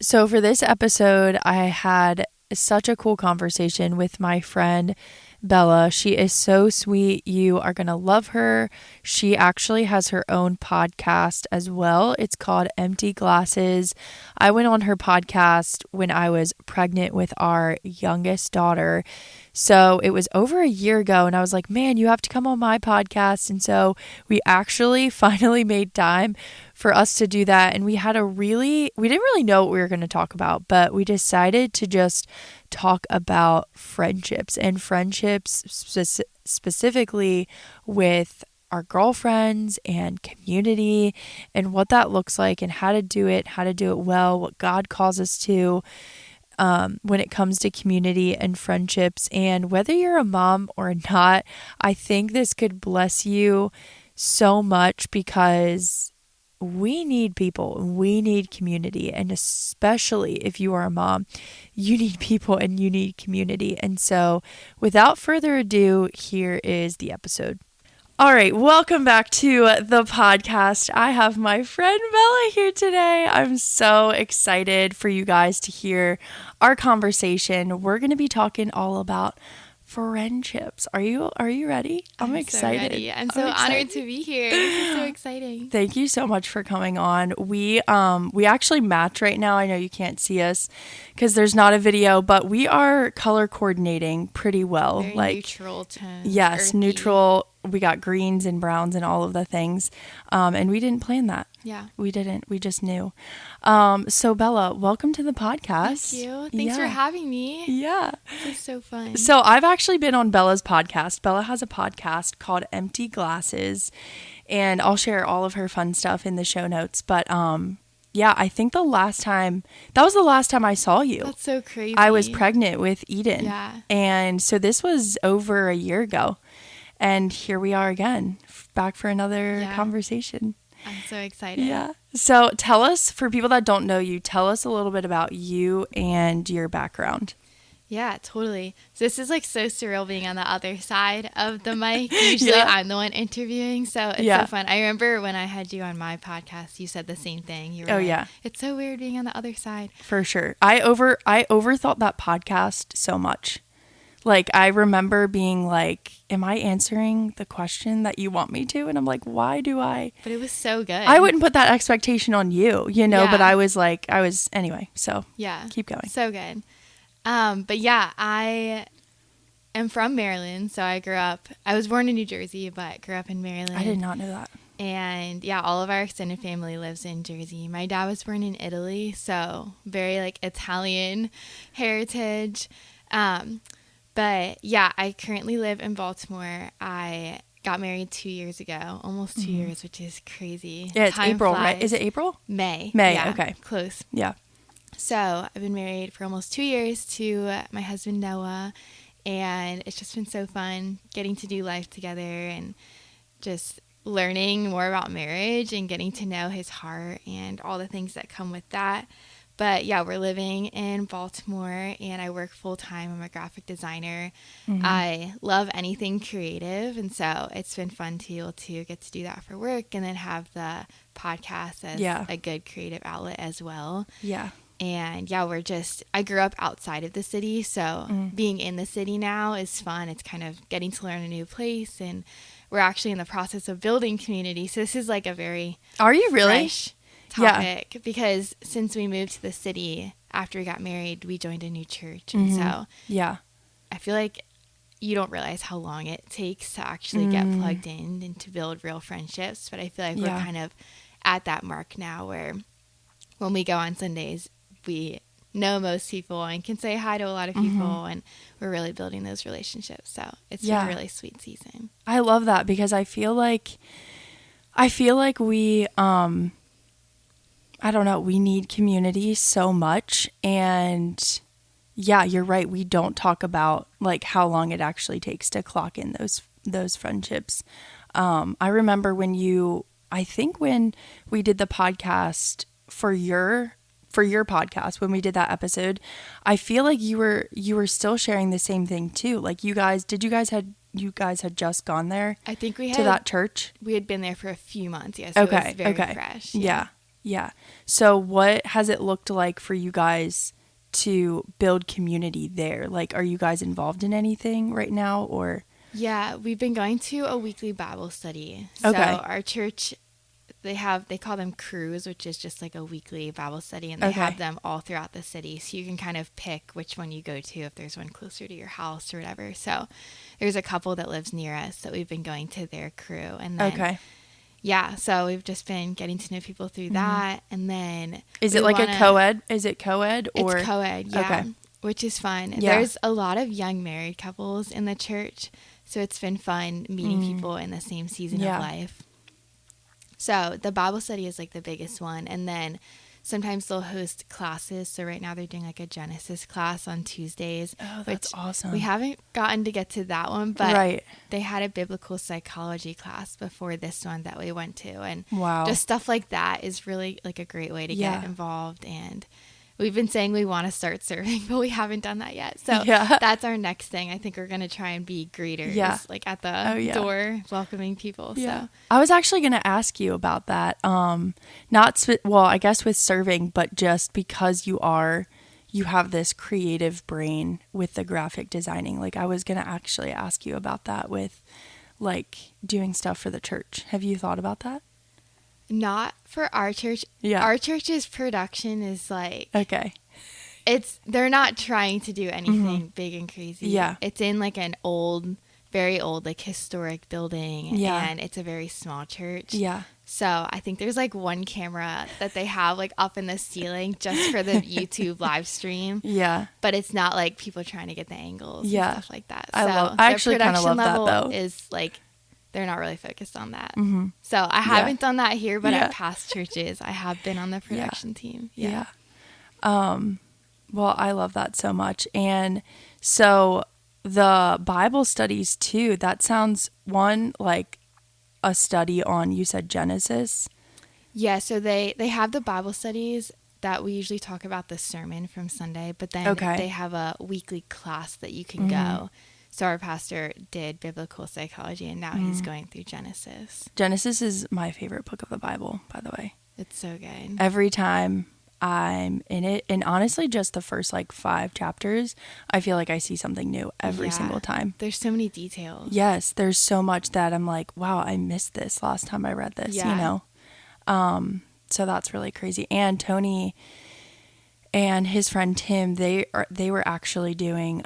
So for this episode, I had such a cool conversation with my friend Bella. She is so sweet. You are going to love her. She actually has her own podcast as well. It's called Empty Glasses. I went on her podcast when I was pregnant with our youngest daughter. So it was over a year ago, and I was like, man, you have to come on my podcast. And so we actually finally made time for us to do that. And we didn't really know what we were going to talk about, but we decided to just talk about friendships and friendships specifically with our girlfriends and community and what that looks like and how to do it well, what God calls us to when it comes to community and friendships. And whether you're a mom or not, I think this could bless you so much because we need people, we need community, and especially if you are a mom, you need people and you need community. And so without further ado, here is the episode. All right, welcome back to the podcast. I have my friend Bella here today. I'm so excited for you guys to hear our conversation. We're going to be talking all about friendships. Are you ready? I'm excited. So ready. I'm so honored to be here. This is so exciting. Thank you so much for coming on. We actually match right now. I know you can't see us because there's not a video, but we are color coordinating pretty well. Very like neutral tones. Yes, earthy. neutral. We got greens and browns and all of the things. And we didn't plan that. Yeah. We didn't. We just knew. So Bella, welcome to the podcast. Thank you. Thanks for having me. Yeah. This is so fun. So I've actually been on Bella's podcast. Bella has a podcast called Empty Glasses, and I'll share all of her fun stuff in the show notes. But yeah, I think that was the last time I saw you. That's so crazy. I was pregnant with Eden. Yeah. And so this was over a year ago. And here we are again, back for another conversation. I'm so excited. Yeah. So tell us, for people that don't know you, tell us a little bit about you and your background. Yeah, totally. So this is like so surreal being on the other side of the mic. Usually I'm the one interviewing, so it's so fun. I remember when I had you on my podcast, you said the same thing. You were it's so weird being on the other side. For sure. I overthought that podcast so much. Like, I remember being like, am I answering the question that you want me to? And I'm like, why do I? But it was so good. I wouldn't put that expectation on you, but I was anyway. So keep going. So good. But yeah, I am from Maryland. So I was born in New Jersey, but grew up in Maryland. I did not know that. And yeah, all of our extended family lives in Jersey. My dad was born in Italy, so very like Italian heritage. But yeah, I currently live in Baltimore. I got married 2 years ago, almost 2 years, which is crazy. Yeah, it's April, right? Is it April? May. Yeah, okay. Close. Yeah. So I've been married for almost 2 years to my husband, Noah, and it's just been so fun getting to do life together and just learning more about marriage and getting to know his heart and all the things that come with that. But yeah, we're living in Baltimore and I work full time. I'm a graphic designer. Mm-hmm. I love anything creative. And so it's been fun to be able to get to do that for work and then have the podcast as a good creative outlet as well. Yeah. And yeah, I grew up outside of the city. So being in the city now is fun. It's kind of getting to learn a new place. And we're actually in the process of building community. So this is like a very fresh topic because since we moved to the city after we got married, we joined a new church. And so I feel like you don't realize how long it takes to actually get plugged in and to build real friendships. But I feel like we're kind of at that mark now where when we go on Sundays, we know most people and can say hi to a lot of people and we're really building those relationships. So it's been a really sweet season. I love that because I feel like we I don't know, we need community so much. And yeah, you're right. We don't talk about like how long it actually takes to clock in those friendships. I remember when we did the podcast for your podcast, when we did that episode, I feel like you were still sharing the same thing too. Like you guys had just gone there? I think we had to that church. We had been there for a few months. Yes. Yeah, so it was very fresh. Yeah. Yeah. So what has it looked like for you guys to build community there? Like, are you guys involved in anything right now or? Yeah, we've been going to a weekly Bible study. So Okay. our church, they call them crews, which is just like a weekly Bible study, and they Okay. have them all throughout the city. So you can kind of pick which one you go to if there's one closer to your house or whatever. So there's a couple that lives near us that we've been going to their crew. And then, Okay. yeah, so we've just been getting to know people through that. And then Is it like a co-ed? Is it co-ed or? It's co-ed, yeah. Okay. Which is fun. Yeah. There's a lot of young married couples in the church. So it's been fun meeting people in the same season of life. So the Bible study is like the biggest one. And then sometimes they'll host classes. So right now they're doing like a Genesis class on Tuesdays. Oh, that's awesome. We haven't gotten to get to that one, but they had a biblical psychology class before this one that we went to. And just stuff like that is really like a great way to get involved. And we've been saying we want to start serving, but we haven't done that yet. So that's our next thing. I think we're going to try and be greeters, like at the door, welcoming people. Yeah. So I was actually going to ask you about that. I guess with serving, but just because you have this creative brain with the graphic designing. Like I was going to actually ask you about that with like doing stuff for the church. Have you thought about that? Not for our church. Yeah. Our church's production is like, okay. They're not trying to do anything big and crazy. Yeah. It's in like an very old, like historic building. Yeah. And it's a very small church. Yeah. So I think there's like one camera that they have like up in the ceiling just for the YouTube live stream. Yeah. But it's not like people trying to get the angles and stuff like that. I actually kind of love that though. Is like, they're not really focused on that. Mm-hmm. So I haven't done that here, but at past churches, I have been on the production team. Yeah. Well, I love that so much. And so the Bible studies too, that sounds like a study on, you said Genesis? Yeah. So they have the Bible studies that we usually talk about the sermon from Sunday, but then they have a weekly class that you can go. So our pastor did biblical psychology, and now he's going through Genesis. Genesis is my favorite book of the Bible, by the way. It's so good. Every time I'm in it, and honestly, just the first 5 chapters, I feel like I see something new every single time. There's so many details. Yes, there's so much that I'm like, wow, I missed this last time I read this, you know? So that's really crazy. And Tony and his friend Tim, they were actually doing...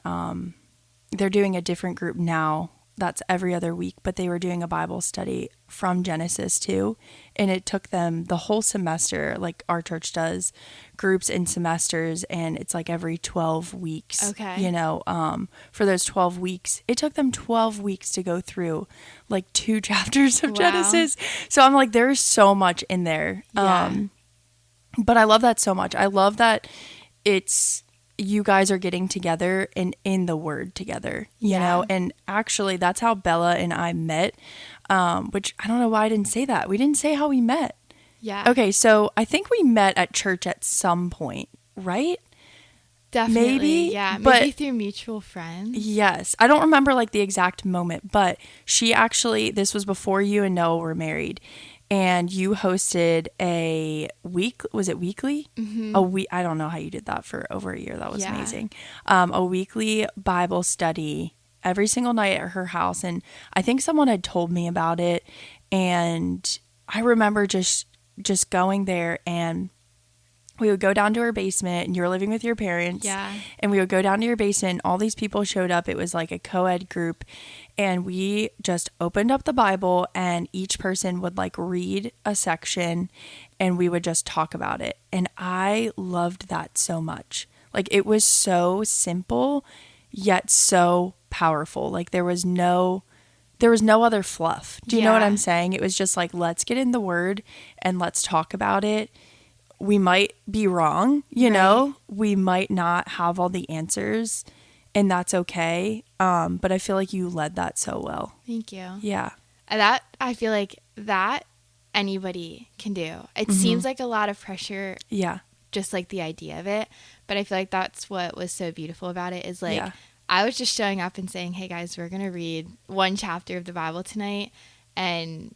they're doing a different group now that's every other week, but they were doing a Bible study from Genesis too. And it took them the whole semester, like our church does groups in semesters, and it's like every 12 weeks, for those 12 weeks, it took them 12 weeks to go through like 2 chapters of Genesis. So I'm like, there's so much in there. But I love that so much. I love that you guys are getting together and in the word together, you know? And actually that's how Bella and I met, which I don't know why I didn't say that. We didn't say how we met. Yeah. Okay. So I think we met at church at some point, right? Definitely. Maybe. Yeah. Maybe through mutual friends. Yes. I don't remember the exact moment, but this was before you and Noah were married. And you hosted a week, was it weekly? Mm-hmm. I don't know how you did that for over a year. That was amazing. A weekly Bible study every single night at her house. And I think someone had told me about it. And I remember just going there, and we would go down to her basement, and you were living with your parents. Yeah. And we would go down to your basement. All these people showed up. It was like a co-ed group. And we just opened up the Bible, and each person would read a section, and we would just talk about it. And I loved that so much. It was so simple, yet so powerful. There was no other fluff. Do you know what I'm saying? It was just let's get in the word and let's talk about it. We might be wrong, you know, we might not have all the answers, and that's okay. But I feel like you led that so well. Thank you. Yeah. I feel like that anybody can do. It seems like a lot of pressure. Yeah. Just the idea of it. But I feel like that's what was so beautiful about it is I was just showing up and saying, hey guys, we're going to read one chapter of the Bible tonight. And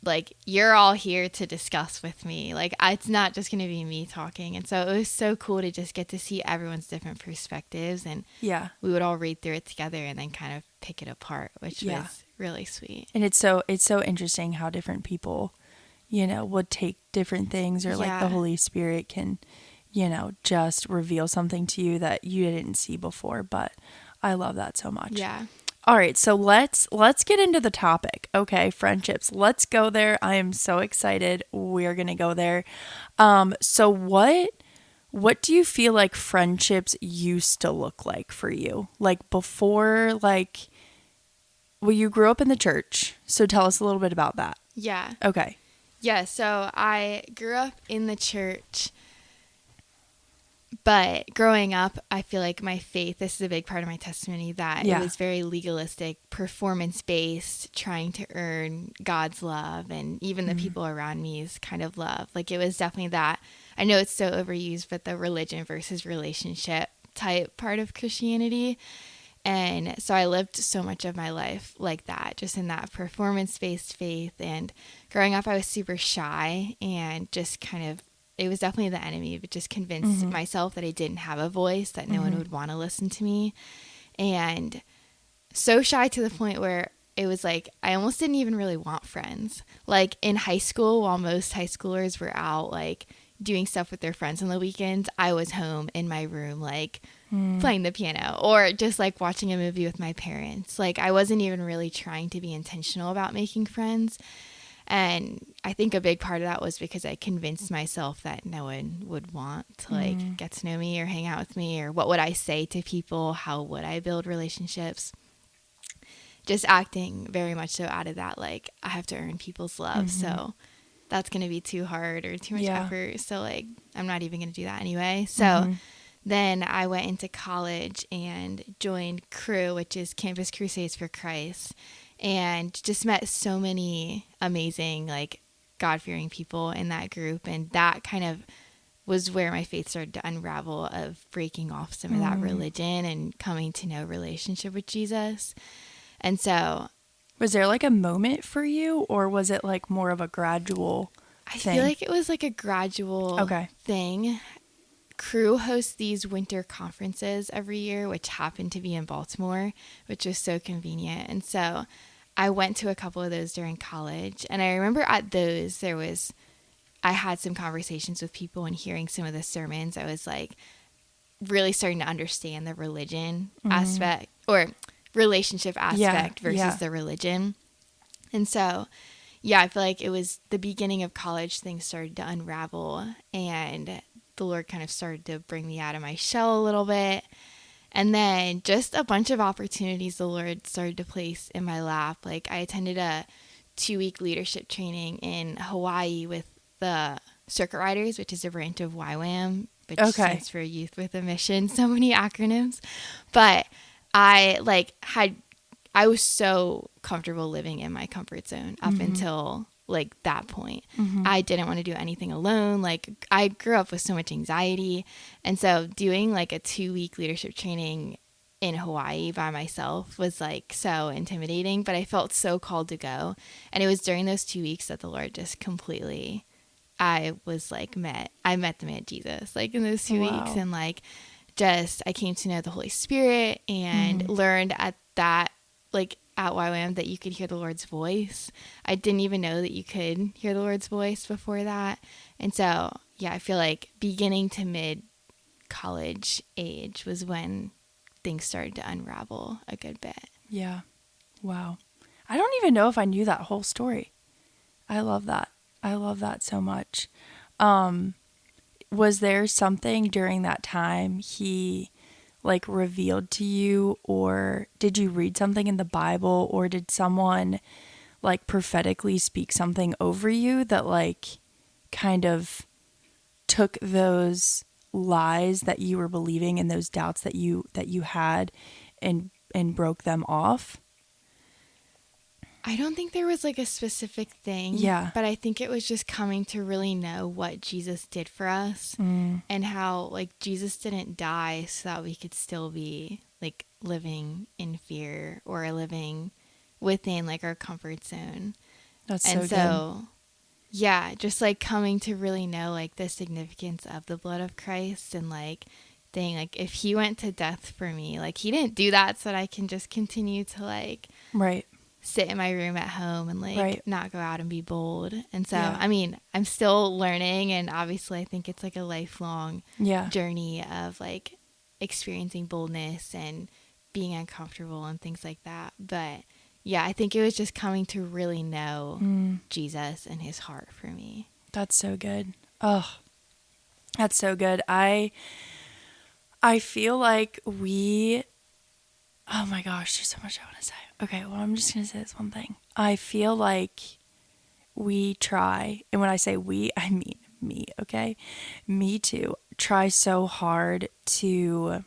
like, you're all here to discuss with me. Like, it's not just going to be me talking. And so it was so cool to just get to see everyone's different perspectives. And Yeah. we would all read through it together and then kind of pick it apart, which Yeah. was really sweet. And it's so interesting how different people, you know, would take different things, or like the Yeah. Holy Spirit can, you know, just reveal something to you that you didn't see before. But I love that so much. Yeah. All right, so let's get into the topic. Okay, friendships. Let's go there. I am so excited. We're going to go there. So what do you feel like friendships used to look like for you? Like before, like, well, you grew up in the church. So tell us a little bit about that. Yeah. Okay. Yeah. So I grew up in the church. But growing up, I feel like my faith, this is a big part of my testimony, that it was very legalistic, performance-based, trying to earn God's love and even the people around me's kind of love. Like, it was definitely that. I know it's so overused, but the religion versus relationship type part of Christianity. And so I lived so much of my life like that, just in that performance-based faith. And growing up, I was super shy and just kind of, it was definitely the enemy, but just convinced myself that I didn't have a voice, that no one would want to listen to me. And so shy to the point where it was like, I almost didn't even really want friends. Like in high school, while most high schoolers were out, like doing stuff with their friends on the weekends, I was home in my room, like playing the piano or just like watching a movie with my parents. Like, I wasn't even really trying to be intentional about making friends. And I think a big part of that was because I convinced myself that no one would want to like get to know me or hang out with me, or what would I say to people? How would I build relationships? Just acting very much so out of that, like, I have to earn people's love. So that's going to be too hard or too much effort. So like, I'm not even going to do that anyway. So then I went into college and joined Cru, which is Campus Crusades for Christ. And just met so many amazing, like, God-fearing people in that group. And that kind of was where my faith started to unravel, of breaking off some of that religion and coming to know relationship with Jesus. And so... Was there like a moment for you, or was it like more of a gradual thing? I feel like it was like a gradual thing. Cru hosts these winter conferences every year, which happened to be in Baltimore, which was so convenient. And so I went to a couple of those during college. And I remember at those, I had some conversations with people, and hearing some of the sermons, I was like really starting to understand the religion aspect, or relationship aspect versus the religion. And so, yeah, I feel like it was the beginning of college, things started to unravel, and the Lord kind of started to bring me out of my shell a little bit. And then just a bunch of opportunities the Lord started to place in my lap. Like, I attended a 2-week leadership training in Hawaii with the Circuit Riders, which is a branch of YWAM, which stands for Youth with a Mission. So many acronyms. But I was so comfortable living in my comfort zone up until like that point. I didn't want to do anything alone. Like, I grew up with so much anxiety. And so doing like a 2-week leadership training in Hawaii by myself was like so intimidating, but I felt so called to go. And it was during those 2 weeks that the Lord just completely, I met the man Jesus, like in those 2 weeks. And like, just, I came to know the Holy Spirit and learned at that, like at YWAM, that you could hear the Lord's voice. I didn't even know that you could hear the Lord's voice before that. And so, yeah, I feel like beginning to mid college age was when things started to unravel a good bit. Yeah. Wow. I don't even know if I knew that whole story. I love that. I love that so much. Was there something during that time he like revealed to you, or did you read something in the Bible, or did someone like prophetically speak something over you that like kind of took those lies that you were believing and those doubts that you had and broke them off? I don't think there was like a specific thing. Yeah. But I think it was just coming to really know what Jesus did for us and how like Jesus didn't die so that we could still be like living in fear or living within like our comfort zone. That's And so good. so, yeah, just like coming to really know like the significance of the blood of Christ, and like saying like if he went to death for me, like he didn't do that so that I can just continue to like Right. sit in my room at home and like Right. not go out and be bold. And so, Yeah. I mean, I'm still learning, and obviously I think it's like a lifelong Yeah. journey of like experiencing boldness and being uncomfortable and things like that. But yeah, I think it was just coming to really know Jesus and his heart for me. That's so good. Oh, that's so good. I feel like we, oh my gosh, there's so much I want to say. Okay, well, I'm just going to say this one thing. I feel like we try, and when I say we, I mean me, okay? Me too. Try so hard to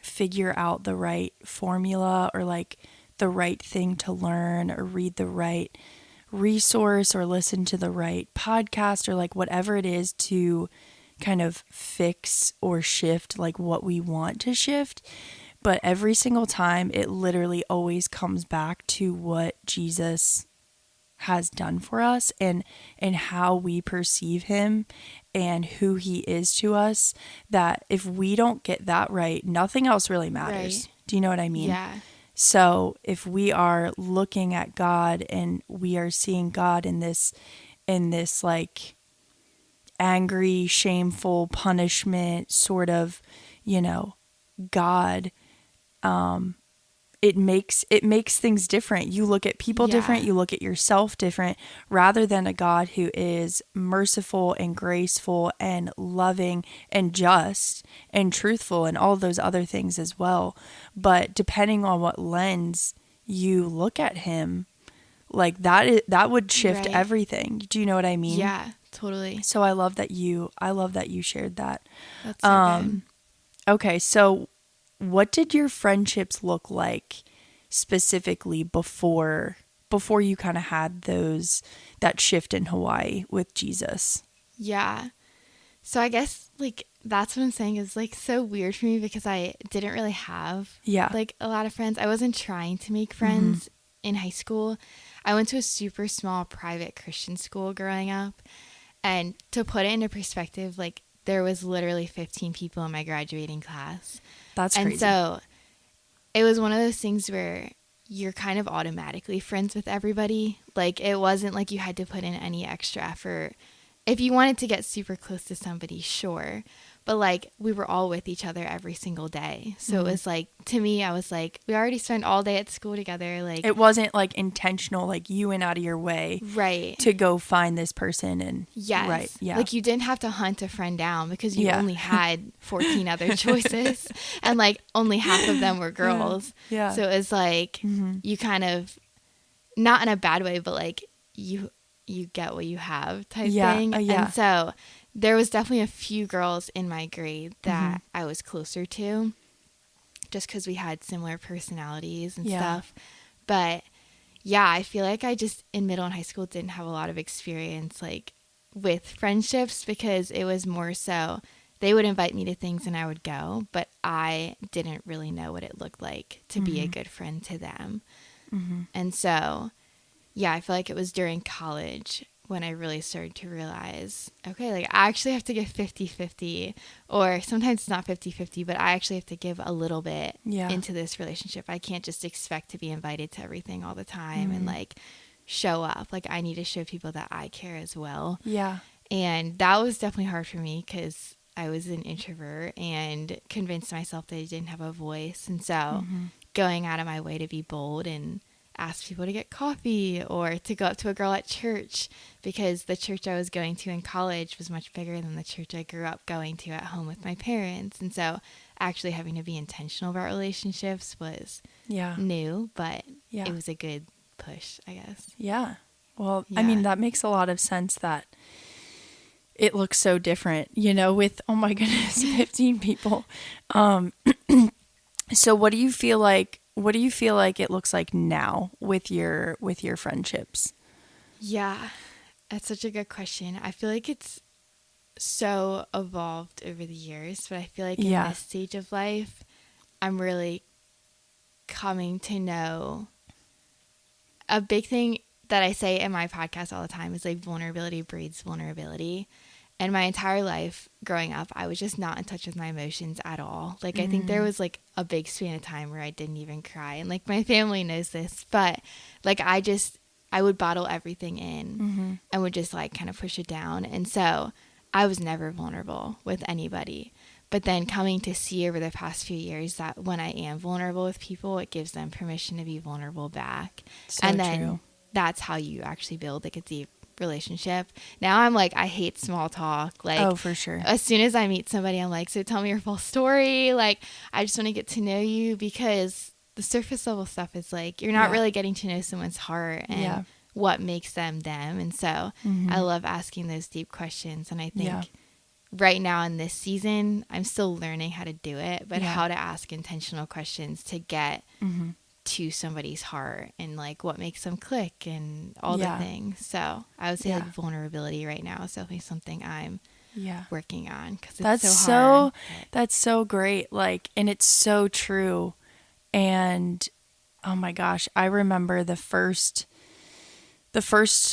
figure out the right formula, or like the right thing to learn, or read the right resource, or listen to the right podcast, or like whatever it is to kind of fix or shift like what we want to shift. But every single time, it literally always comes back to what Jesus has done for us, and how we perceive him and who he is to us. That if we don't get that right, nothing else really matters. Right. Do you know what I mean? Yeah. So if we are looking at God and we are seeing God in this like angry, shameful punishment sort of, God, it makes things different. You look at people different, you look at yourself different, rather than a God who is merciful and graceful and loving and just and truthful and all those other things as well. But depending on what lens you look at him, like that would shift Right. everything. Do you know what I mean? Yeah, totally. So I love that you shared that. That's so good. Okay, so what did your friendships look like specifically before you kind of had that shift in Hawaii with Jesus? Yeah. So I guess like that's what I'm saying is like so weird for me, because I didn't really have like a lot of friends. I wasn't trying to make friends in high school. I went to a super small private Christian school growing up. And to put it into perspective, like there was literally 15 people in my graduating class. That's crazy. And so it was one of those things where you're kind of automatically friends with everybody. Like it wasn't like you had to put in any extra effort. If you wanted to get super close to somebody, sure. But like we were all with each other every single day. So it was like, to me, I was like, we already spent all day at school together. Like it wasn't like intentional, like you went out of your way to go find this person. And yes. Right. Yeah. Like you didn't have to hunt a friend down because you only had 14 other choices, and like only half of them were girls. Yeah. So it was like you kind of, not in a bad way, but like you get what you have type thing. And so there was definitely a few girls in my grade that I was closer to, just because we had similar personalities and stuff. But yeah, I feel like I just in middle and high school didn't have a lot of experience like with friendships, because it was more so they would invite me to things and I would go, but I didn't really know what it looked like to be a good friend to them. And so yeah, I feel like it was during college when I really started to realize, okay, like I actually have to give 50-50, or sometimes it's not 50-50, but I actually have to give a little bit into this relationship. I can't just expect to be invited to everything all the time and like show up. Like I need to show people that I care as well. Yeah. And that was definitely hard for me, because I was an introvert and convinced myself that I didn't have a voice. And so going out of my way to be bold and ask people to get coffee, or to go up to a girl at church, because the church I was going to in college was much bigger than the church I grew up going to at home with my parents. And so actually having to be intentional about relationships was new, but it was a good push, I guess. Yeah. Well, I mean, that makes a lot of sense that it looks so different, with, oh my goodness, 15 people. So what do you feel like it looks like now with your friendships? Yeah, that's such a good question. I feel like it's so evolved over the years, but I feel like in this stage of life, I'm really coming to know a big thing that I say in my podcast all the time is like vulnerability breeds vulnerability. And my entire life growing up, I was just not in touch with my emotions at all. Like, I think there was like a big span of time where I didn't even cry. And like my family knows this, but like I would bottle everything in and would just like kind of push it down. And so I was never vulnerable with anybody. But then coming to see over the past few years that when I am vulnerable with people, it gives them permission to be vulnerable back. So and then true. that's how you actually build like a deep relationship. Now I'm like, I hate small talk. Like, Oh, for sure. as soon as I meet somebody, I'm like, so tell me your full story. Like, I just want to get to know you, because the surface level stuff is like, you're not really getting to know someone's heart and what makes them them. And so I love asking those deep questions. And I think right now in this season, I'm still learning how to do it, but how to ask intentional questions to get to somebody's heart and like what makes them click and all the things. So I would say like vulnerability right now is definitely something I'm working on, because it's so hard. That's so great. Like, and it's so true. And oh my gosh, I remember the first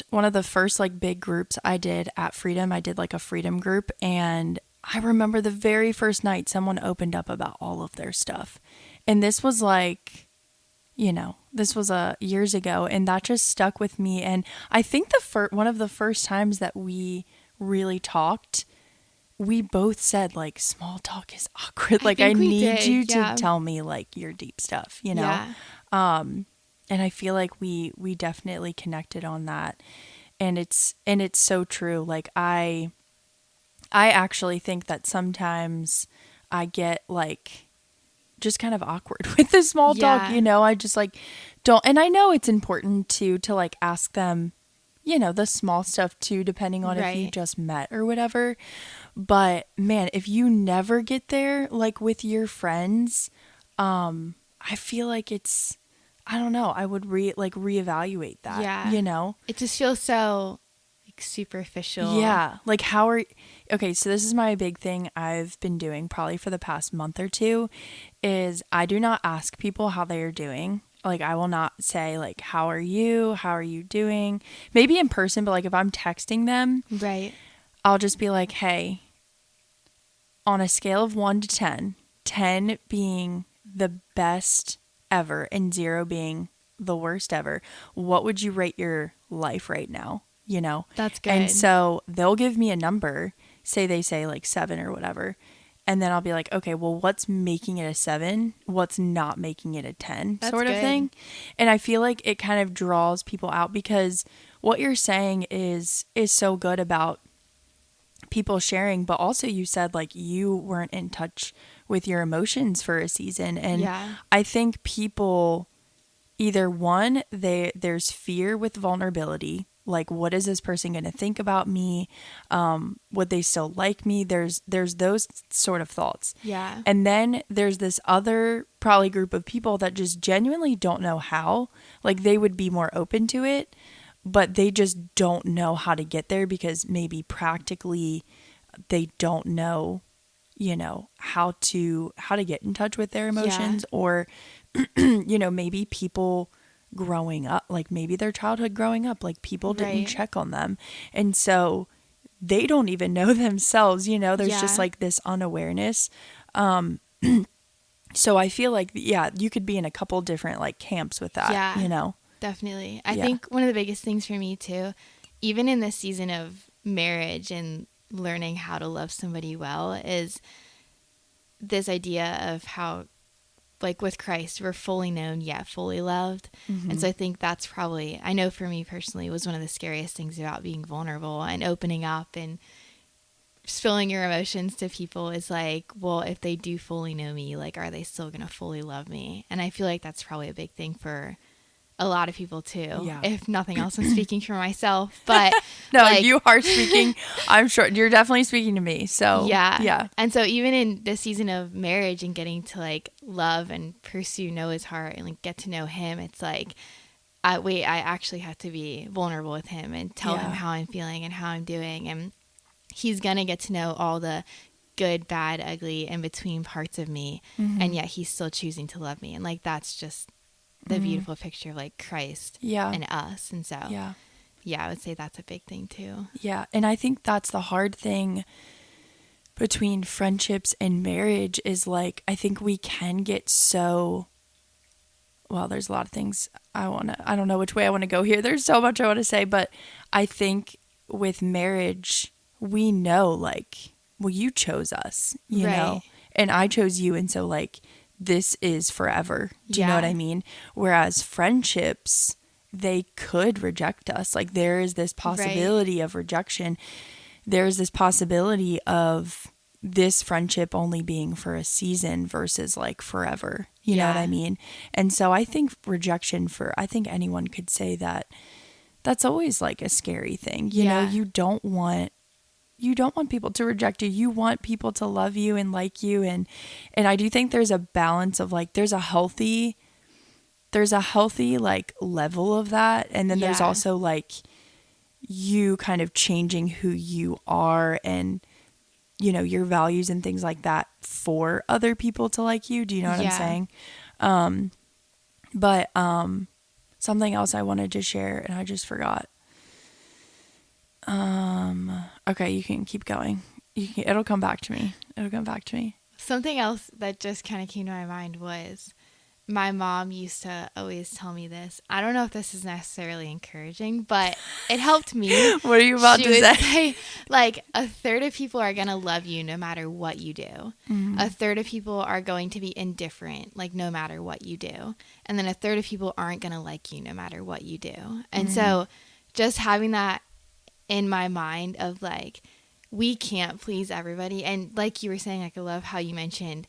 one of the first like big groups I did at Freedom. I did like a Freedom group, and I remember the very first night someone opened up about all of their stuff. And this was like, this was years ago, and that just stuck with me. And I think one of the first times that we really talked, we both said like, small talk is awkward. Like, I need you to tell me like your deep stuff, and I feel like we definitely connected on that. And it's so true. Like, I actually think that sometimes I get like just kind of awkward with the small talk, I just like don't, and I know it's important to like ask them, the small stuff too, depending on if you just met or whatever. But man, if you never get there, like with your friends, I feel like it's, I don't know, I would reevaluate that. Yeah. It just feels so like superficial. Yeah. Like, okay, so this is my big thing I've been doing probably for the past month or two, is I do not ask people how they are doing. Like, I will not say like, how are you? How are you doing? Maybe in person, but like if I'm texting them, I'll just be like, hey, on a scale of 1 to 10, 10 being the best ever and 0 being the worst ever, what would you rate your life right now? That's good. And so they'll give me a number, they say like 7 or whatever. And then I'll be like, okay, well, what's making it a 7? What's not making it a 10? That's sort of good. thing. And I feel like it kind of draws people out, because what you're saying is so good about people sharing, but also you said like you weren't in touch with your emotions for a season. And I think people either there's fear with vulnerability. Like, what is this person going to think about me? Would they still like me? There's those sort of thoughts. Yeah. And then there's this other probably group of people that just genuinely don't know how. Like, they would be more open to it, but they just don't know how to get there, because maybe practically they don't know, how to get in touch with their emotions, or, maybe people growing up, like maybe their childhood growing up, like people didn't check on them. And so they don't even know themselves, there's just like this unawareness. So I feel like, you could be in a couple different like camps with that, Definitely. I think one of the biggest things for me too, even in this season of marriage and learning how to love somebody well, is this idea of how, like with Christ, we're fully known yet fully loved. And so I think that's probably, I know for me personally, was one of the scariest things about being vulnerable and opening up and spilling your emotions to people, is like, well, if they do fully know me, like, are they still going to fully love me? And I feel like that's probably a big thing for a lot of people too. Yeah. If nothing else, I'm speaking for myself, but no, like, you are speaking. I'm sure you're definitely speaking to me. So yeah. And so even in this season of marriage and getting to like love and pursue Noah's heart and like get to know him, it's like, I actually have to be vulnerable with him and tell him how I'm feeling and how I'm doing. And he's going to get to know all the good, bad, ugly, in between parts of me. And yet he's still choosing to love me. And like, that's just the beautiful picture of like Christ and us. And so, yeah, I would say that's a big thing too. Yeah. And I think that's the hard thing between friendships and marriage is like, I think we can get so, well, there's a lot of things I don't know which way I want to go here. There's so much I want to say, but I think with marriage, we know like, well, you chose us, you know, and I chose you. And so like, this is forever. Do you know what I mean? Whereas friendships, they could reject us. Like there is this possibility of rejection. There's this possibility of this friendship only being for a season versus like forever. You know what I mean? And so I think rejection I think anyone could say that that's always like a scary thing. You know, you don't want people to reject you. You want people to love you and like you. And I do think there's a balance of like, there's a healthy like level of that. And then there's also like you kind of changing who you are and, you know, your values and things like that for other people to like you. Do you know what I'm saying? But something else I wanted to share and I just forgot. Okay, you can keep going. It'll come back to me. Something else that just kind of came to my mind was my mom used to always tell me this. I don't know if this is necessarily encouraging, but it helped me. What are you about to say? Like, a third of people are going to love you no matter what you do. A third of people are going to be indifferent, like, no matter what you do. And then a third of people aren't going to like you no matter what you do. And so just having that in my mind of, like, we can't please everybody. And like you were saying, like, I love how you mentioned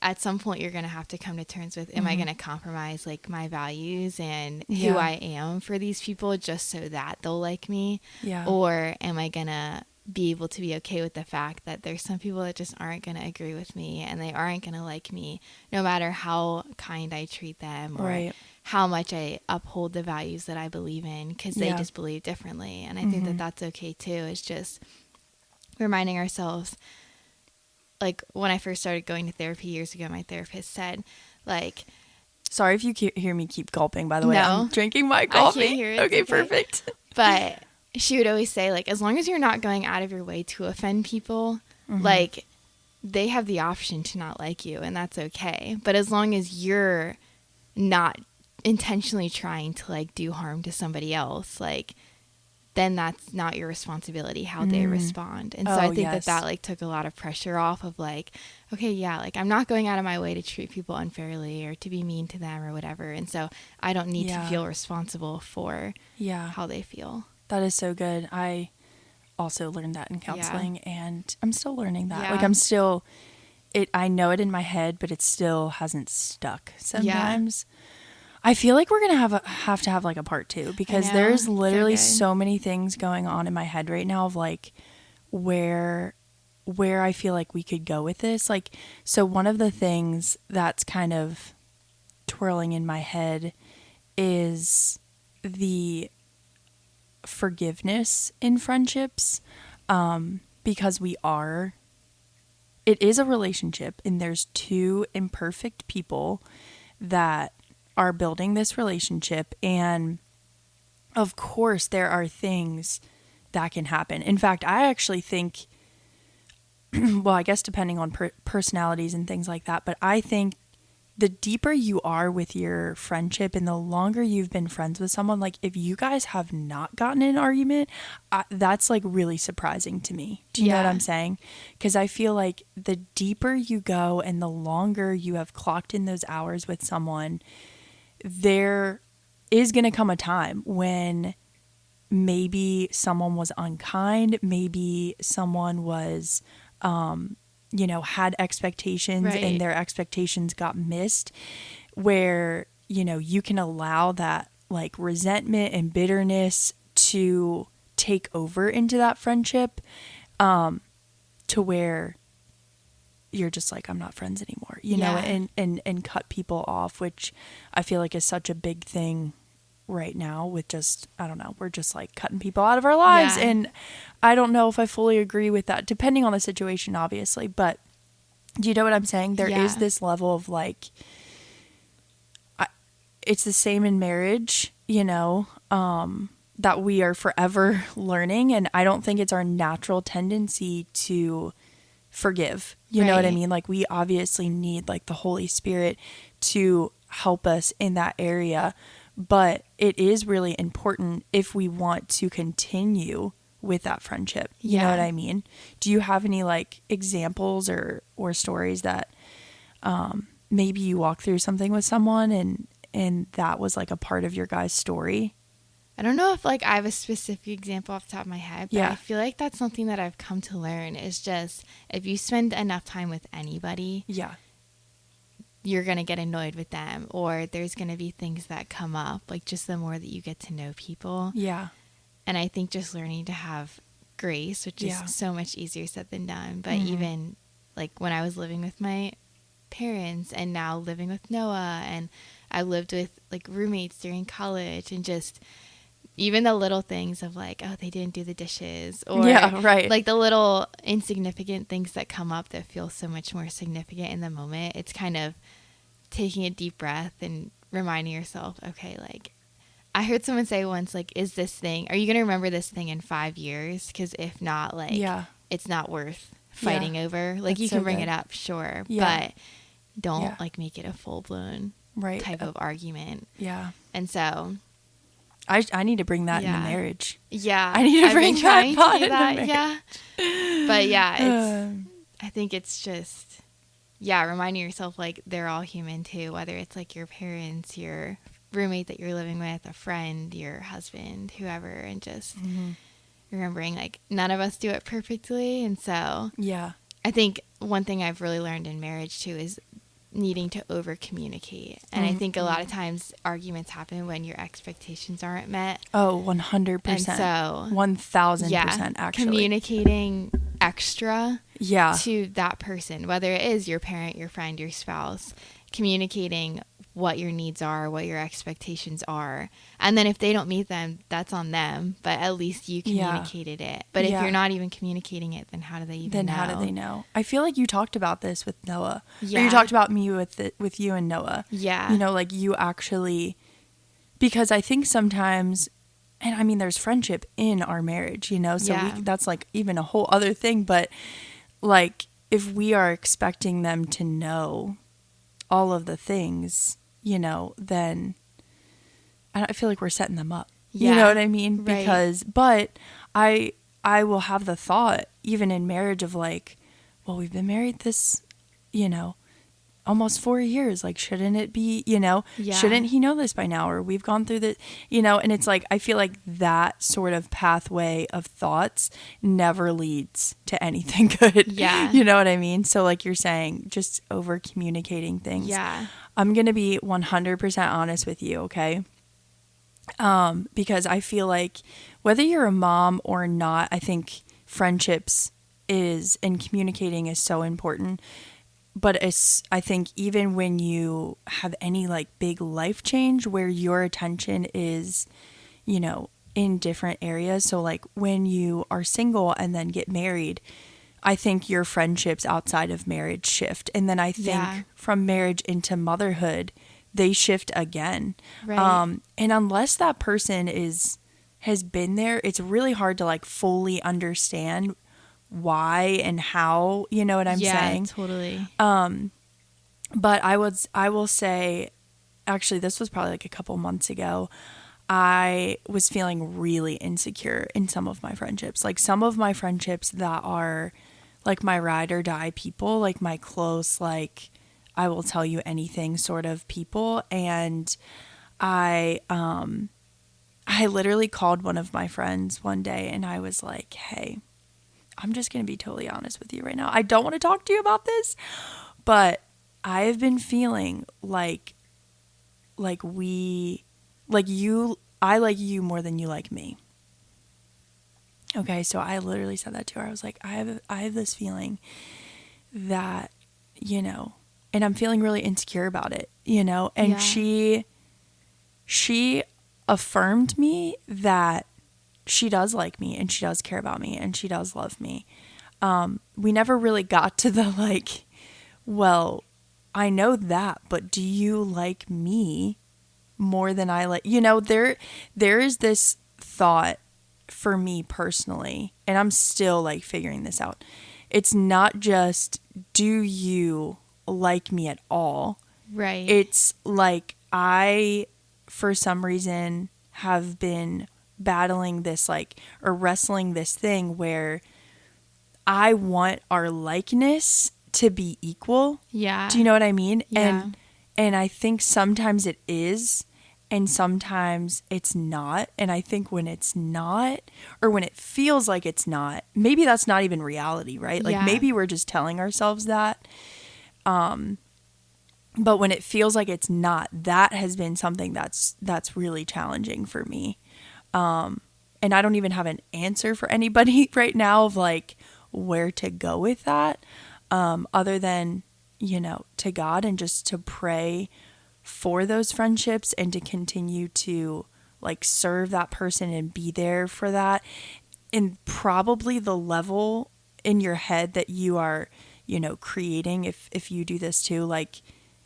at some point you're going to have to come to terms with, am I going to compromise like my values and who I am for these people just so that they'll like me? Or am I going to be able to be okay with the fact that there's some people that just aren't going to agree with me and they aren't going to like me no matter how kind I treat them or how much I uphold the values that I believe in because they just believe differently. And I think that that's okay too. It's just reminding ourselves, like when I first started going to therapy years ago, my therapist said, like, sorry if you hear me keep gulping, by the way. I'm drinking my coffee. I can't hear it. Okay, perfect. But she would always say, like, as long as you're not going out of your way to offend people, like, they have the option to not like you, and that's okay. But as long as you're not intentionally trying to, like, do harm to somebody else, like, then that's not your responsibility how they respond. And so I think that like took a lot of pressure off of like, okay, like I'm not going out of my way to treat people unfairly or to be mean to them or whatever. And so I don't need to feel responsible for how they feel. That is so good. I also learned that in counseling and I'm still learning that. Like I'm still, I know it in my head, but it still hasn't stuck sometimes. I feel like we're going to have to have like a part 2 because there's literally so many things going on in my head right now of like where I feel like we could go with this. Like, so one of the things that's kind of twirling in my head is the forgiveness in friendships, because it is a relationship and there's 2 imperfect people that are building this relationship, and of course there are things that can happen. In fact, I actually think, well, I guess depending on personalities and things like that, but I think the deeper you are with your friendship and the longer you've been friends with someone, like if you guys have not gotten in an argument, that's like really surprising to me. Do you know what I'm saying? Because I feel like the deeper you go and the longer you have clocked in those hours with someone, there is going to come a time when maybe someone was unkind, maybe someone was, had expectations and their expectations got missed, where, you can allow that like resentment and bitterness to take over into that friendship, to where you're just like, I'm not friends anymore, know, and cut people off, which I feel like is such a big thing right now with just, I don't know, we're just like cutting people out of our lives. And I don't know if I fully agree with that, depending on the situation, obviously, but do you know what I'm saying? There is this level of like, it's the same in marriage, that we are forever learning. And I don't think it's our natural tendency to forgive. You know what I mean? Like, we obviously need like the Holy Spirit to help us in that area. But it is really important if we want to continue with that friendship. You know what I mean? Do you have any like examples or stories that maybe you walk through something with someone and that was like a part of your guys' story? I don't know if like I have a specific example off the top of my head, but I feel like that's something that I've come to learn is just if you spend enough time with anybody, you're going to get annoyed with them, or there's going to be things that come up, like just the more that you get to know people. Yeah. And I think just learning to have grace, which is so much easier said than done. But even like when I was living with my parents and now living with Noah, and I lived with like roommates during college, and just even the little things of like, oh, they didn't do the dishes, or like the little insignificant things that come up that feel so much more significant in the moment. It's kind of taking a deep breath and reminding yourself, okay, like I heard someone say once, like, are you going to remember this thing in 5 years? Because if not, like, it's not worth fighting over. Like, that's you can bring it up, sure, but don't like make it a full blown type of argument. Yeah. And so I need to bring that into marriage. Yeah. I need to bring that thought into marriage. Yeah. But yeah, I think it's just, reminding yourself like they're all human too, whether it's like your parents, your roommate that you're living with, a friend, your husband, whoever, and just remembering like none of us do it perfectly. And so I think one thing I've really learned in marriage too is needing to over communicate. And I think a lot of times arguments happen when your expectations aren't met. Oh, 100%. And so 1000% actually. Communicating extra to that person, whether it is your parent, your friend, your spouse, communicating what your needs are, what your expectations are. And then if they don't meet them, that's on them, but at least you communicated it. But if you're not even communicating it, then how do they even know? Then how do they know? I feel like you talked about this with Noah. Yeah. Or you talked about me with you and Noah. Yeah. You know, like you actually, because I think sometimes, and I mean, there's friendship in our marriage, you know, so that's like even a whole other thing. But like, if we are expecting them to know all of the things, you know, then I feel like we're setting them up. Yeah, you know what I mean? Right. Because, but I will have the thought, even in marriage, of like, well, we've been married this, you know, almost 4 years. Like, shouldn't it be, you know, shouldn't he know this by now? Or we've gone through the, you know, and it's like, I feel like that sort of pathway of thoughts never leads to anything good. Yeah. You know what I mean? So like you're saying, just over communicating things. Yeah. I'm going to be 100% honest with you. Okay. Because I feel like whether you're a mom or not, I think friendships and communicating is so important. But I think even when you have any like big life change where your attention is, you know, in different areas. So like when you are single and then get married, I think your friendships outside of marriage shift. And then I think from marriage into motherhood, they shift again. Right. And unless that person has been there, it's really hard to like fully understand why and how, you know what I'm saying? Yeah, totally. But I will say, actually, this was probably like a couple months ago, I was feeling really insecure in some of my friendships. Like some of my friendships that are like my ride or die people, like my close, like I will tell you anything sort of people. And I literally called one of my friends one day and I was like, hey, I'm just going to be totally honest with you right now. I don't want to talk to you about this, but I've been feeling like I like you more than you like me. Okay, so I literally said that to her. I was like, I have this feeling that, you know, and I'm feeling really insecure about it, you know, and she affirmed me that she does like me and she does care about me and she does love me. We never really got to the like, well, I know that, but do you like me more than I like. You know, there is this thought for me personally, and I'm still like figuring this out. It's not just, do you like me at all? Right. It's like I, for some reason, have been battling this like, or wrestling this thing where I want our likeness to be equal. Yeah. Do you know what I mean? Yeah. And I think sometimes it is, and sometimes it's not. And I think when it's not, or when it feels like it's not, maybe that's not even reality, right? Like maybe we're just telling ourselves that. But when it feels like it's not, that has been something that's really challenging for me. And I don't even have an answer for anybody right now of like where to go with that, other than, you know, to God, and just to pray for those friendships and to continue to like serve that person and be there for that. And probably the level in your head that you are, you know, creating, if you do this too, like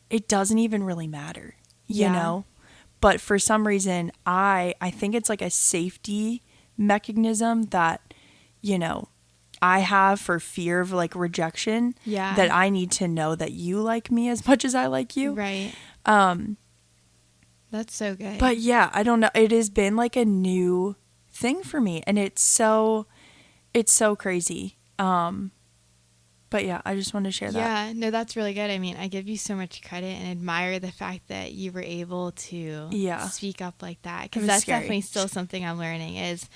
it doesn't even really matter, you know? But for some reason, I think it's like a safety mechanism that, you know, I have for fear of like rejection. Yeah. That I need to know that you like me as much as I like you. Right. That's so good. But yeah, I don't know. It has been like a new thing for me, and it's so crazy. But yeah, I just wanted to share that. Yeah, no, that's really good. I mean, I give you so much credit and admire the fact that you were able to speak up like that. Because that's scary. definitely still something I'm learning is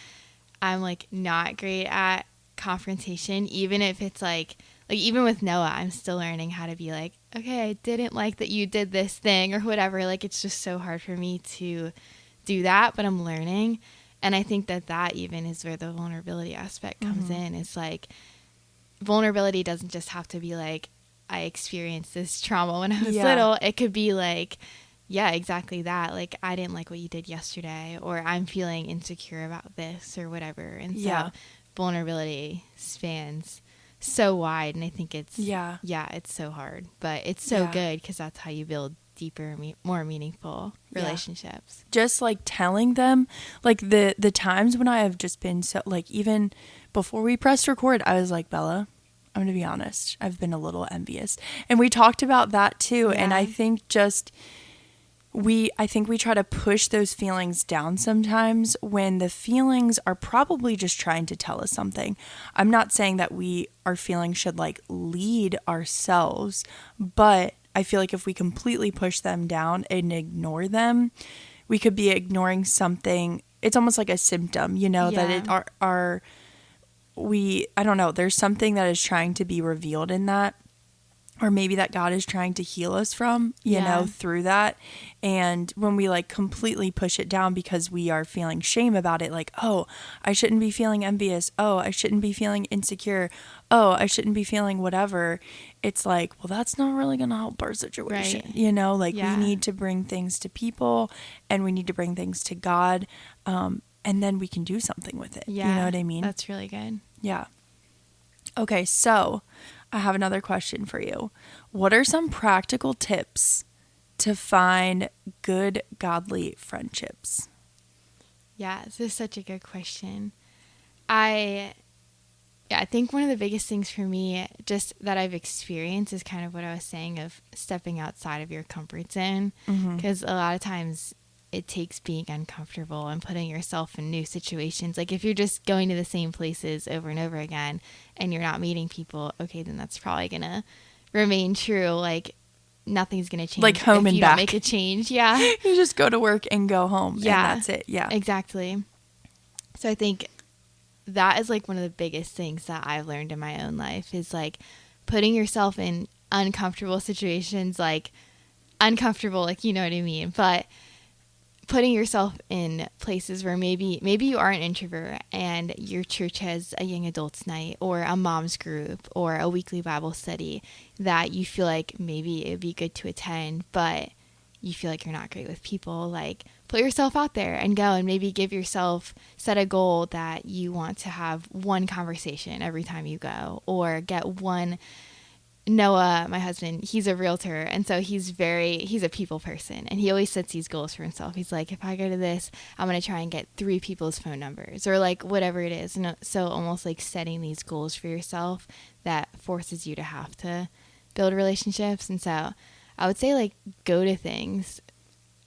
I'm like not great at confrontation, even if it's like even with Noah, I'm still learning how to be like, okay, I didn't like that you did this thing or whatever. Like, it's just so hard for me to do that, but I'm learning. And I think that even is where the vulnerability aspect comes in. It's like, vulnerability doesn't just have to be like, I experienced this trauma when I was little. It could be like, yeah, exactly that. Like, I didn't like what you did yesterday, or I'm feeling insecure about this or whatever. And so vulnerability spans so wide. And I think it's, it's so hard, but it's so good because that's how you build deeper, more meaningful relationships. Just like telling them, like the times when I have just been so, like, even before we pressed record, I was like, Bella, I'm going to be honest, I've been a little envious. And we talked about that too. And I think just I think we try to push those feelings down sometimes when the feelings are probably just trying to tell us something. I'm not saying that our feelings should like lead ourselves, but I feel like if we completely push them down and ignore them, we could be ignoring something. It's almost like a symptom, you know, that I don't know, there's something that is trying to be revealed in that. Or maybe that God is trying to heal us from, you know, through that. And when we like completely push it down because we are feeling shame about it, like, oh, I shouldn't be feeling envious. Oh, I shouldn't be feeling insecure. Oh, I shouldn't be feeling whatever. It's like, well, that's not really going to help our situation. Right. You know, like we need to bring things to people and we need to bring things to God. And then we can do something with it. Yeah. You know what I mean? That's really good. Yeah. Okay. So I have another question for you. What are some practical tips to find good, godly friendships? Yeah, this is such a good question. I think one of the biggest things for me, just that I've experienced, is kind of what I was saying of stepping outside of your comfort zone. Because a lot of times it takes being uncomfortable and putting yourself in new situations. Like if you're just going to the same places over and over again and you're not meeting people, okay, then that's probably going to remain true. Like nothing's going to change. Like home if and you back. Don't make a change. Yeah. You just go to work and go home. Yeah. And that's it. Yeah. Exactly. So I think that is like one of the biggest things that I've learned in my own life is like putting yourself in uncomfortable situations, like uncomfortable, like, you know what I mean? But putting yourself in places where maybe you are an introvert and your church has a young adults night or a mom's group or a weekly Bible study that you feel like maybe it would be good to attend, but you feel like you're not great with people. Like put yourself out there and go and maybe set a goal that you want to have one conversation every time you go, or get one Noah, my husband, he's a realtor. And so he's a people person. And he always sets these goals for himself. He's like, if I go to this, I'm going to try and get 3 people's phone numbers or like whatever it is. And so almost like setting these goals for yourself that forces you to have to build relationships. And so I would say like go to things.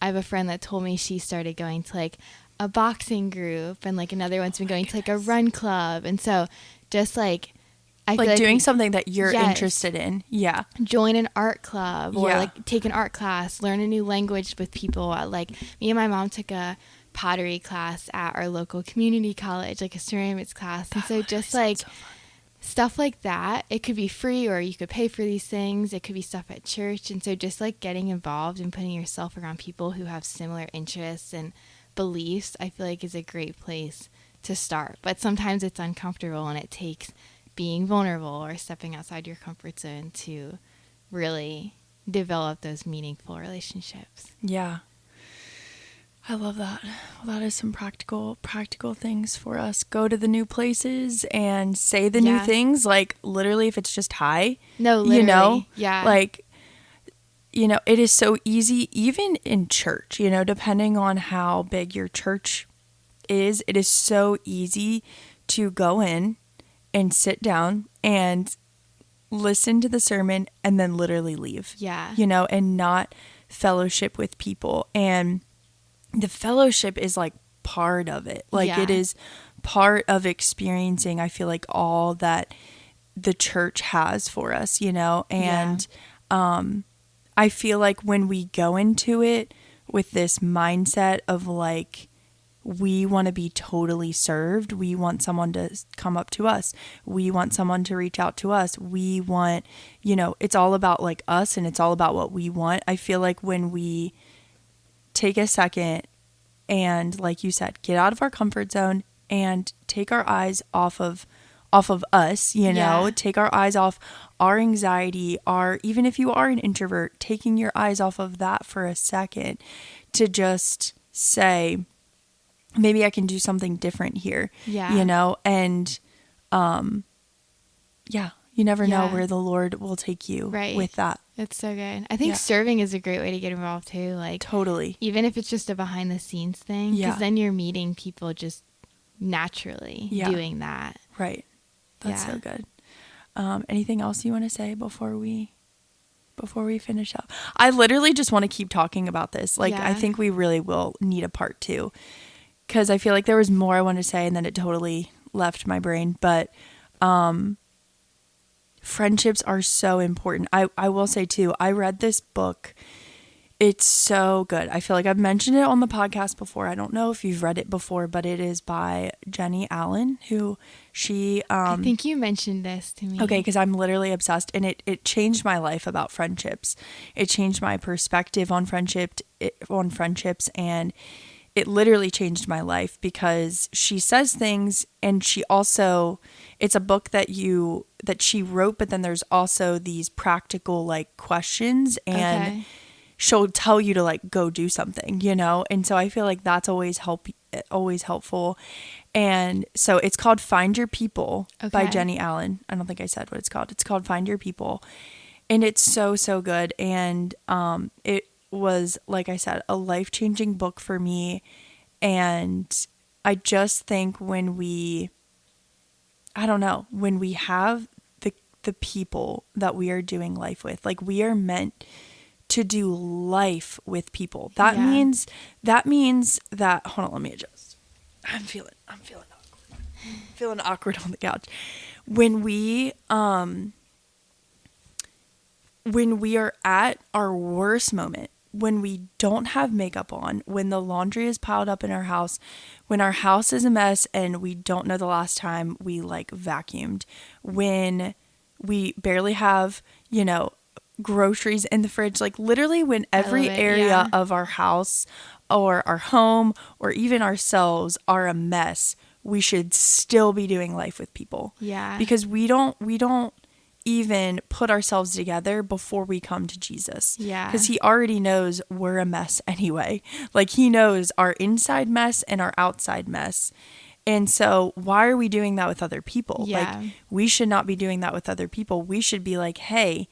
I have a friend that told me she started going to like a boxing group, and like another one's been going to like a run club. And so just like, I feel like doing something that you're interested in. Yeah. Join an art club or like take an art class, learn a new language with people. Like me and my mom took a pottery class at our local community college, like a ceramics class. And so just like stuff like that, it could be free or you could pay for these things. It could be stuff at church. And so just like getting involved and putting yourself around people who have similar interests and beliefs, I feel like is a great place to start. But sometimes it's uncomfortable and it takes being vulnerable or stepping outside your comfort zone to really develop those meaningful relationships. Yeah. I love that. Well, that is some practical things for us. Go to the new places and say the new things. Like literally if it's just hi. No, literally. You know? Yeah. Like, you know, it is so easy, even in church, you know, depending on how big your church is, it is so easy to go in and sit down and listen to the sermon and then literally leave. Yeah. You know, and not fellowship with people. And the fellowship is like part of it. Like it is part of experiencing, I feel like, all that the church has for us, you know? And I feel like when we go into it with this mindset of like, we want to be totally served. We want someone to come up to us. We want someone to reach out to us. We want, you know, it's all about like us and it's all about what we want. I feel like when we take a second and, like you said, get out of our comfort zone and take our eyes off of us, you know, take our eyes off our anxiety, even if you are an introvert, taking your eyes off of that for a second to just say, maybe I can do something different here, you know, and, you never know where the Lord will take you with that. It's so good. I think serving is a great way to get involved too. Like totally, even if it's just a behind the scenes thing, because then you're meeting people just naturally doing that. Right. That's so good. Anything else you want to say before we finish up? I literally just want to keep talking about this. Like, I think we really will need a part 2 because I feel like there was more I wanted to say and then it totally left my brain. But friendships are so important. I will say too, I read this book. It's so good. I feel like I've mentioned it on the podcast before. I don't know if you've read it before, but it is by Jenny Allen, who I think you mentioned this to me. Okay, because I'm literally obsessed, and it changed my life about friendships. It changed my perspective on friendships, and it literally changed my life because she says things, and she also, it's a book that she wrote, but then there's also these practical like questions and she'll tell you to like go do something, you know? And so I feel like that's always helpful. And so it's called Find Your People by Jenny Allen. I don't think I said what it's called. It's called Find Your People. And it's so, so good. And it was, like I said, a life-changing book for me. And I just think when we have the people that we are doing life with, like we are meant to do life with people. That means that, hold on, let me adjust. I'm feeling awkward. Feeling awkward on the couch. When we are at our worst moment, when we don't have makeup on, when the laundry is piled up in our house, when our house is a mess and we don't know the last time we like vacuumed, when we barely have, you know, groceries in the fridge, like literally when every area of our house or our home or even ourselves are a mess, we should still be doing life with people. Yeah. Because we don't even put ourselves together before we come to Jesus. Yeah. Because he already knows we're a mess anyway. Like he knows our inside mess and our outside mess. And so why are we doing that with other people? Yeah. Like, we should not be doing that with other people. We should be like, hey,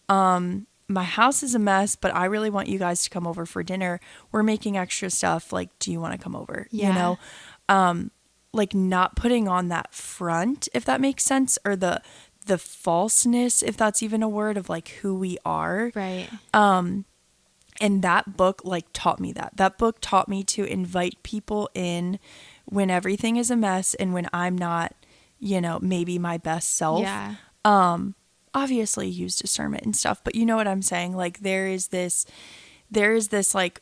my house is a mess, but I really want you guys to come over for dinner. We're making extra stuff. Like, do you want to come over? Yeah. You know, like not putting on that front, if that makes sense, or the falseness, if that's even a word, of like who we are. Right. And that book like taught me that. That book taught me to invite people in when everything is a mess and when I'm not, you know, maybe my best self. Yeah. Obviously use discernment and stuff, but you know what I'm saying? Like there is this like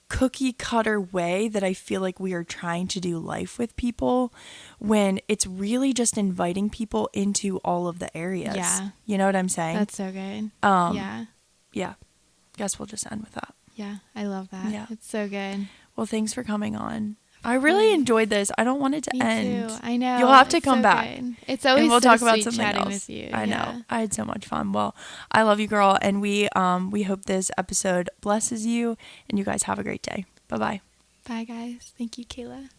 cookie cutter way that I feel like we are trying to do life with people, when it's really just inviting people into all of the areas. Yeah. You know what I'm saying? That's so good. Yeah. Yeah. Guess we'll just end with that. Yeah. I love that. Yeah. It's so good. Well, thanks for coming on. I really enjoyed this. I don't want it to Me end. too. I know. You'll have to It's come so back. good. It's always And we'll so talk about sweet something chatting else. with you. I Yeah. know. I had so much fun. Well, I love you, girl, and we hope this episode blesses you, and you guys have a great day. Bye-bye. Bye, guys. Thank you, Kayla.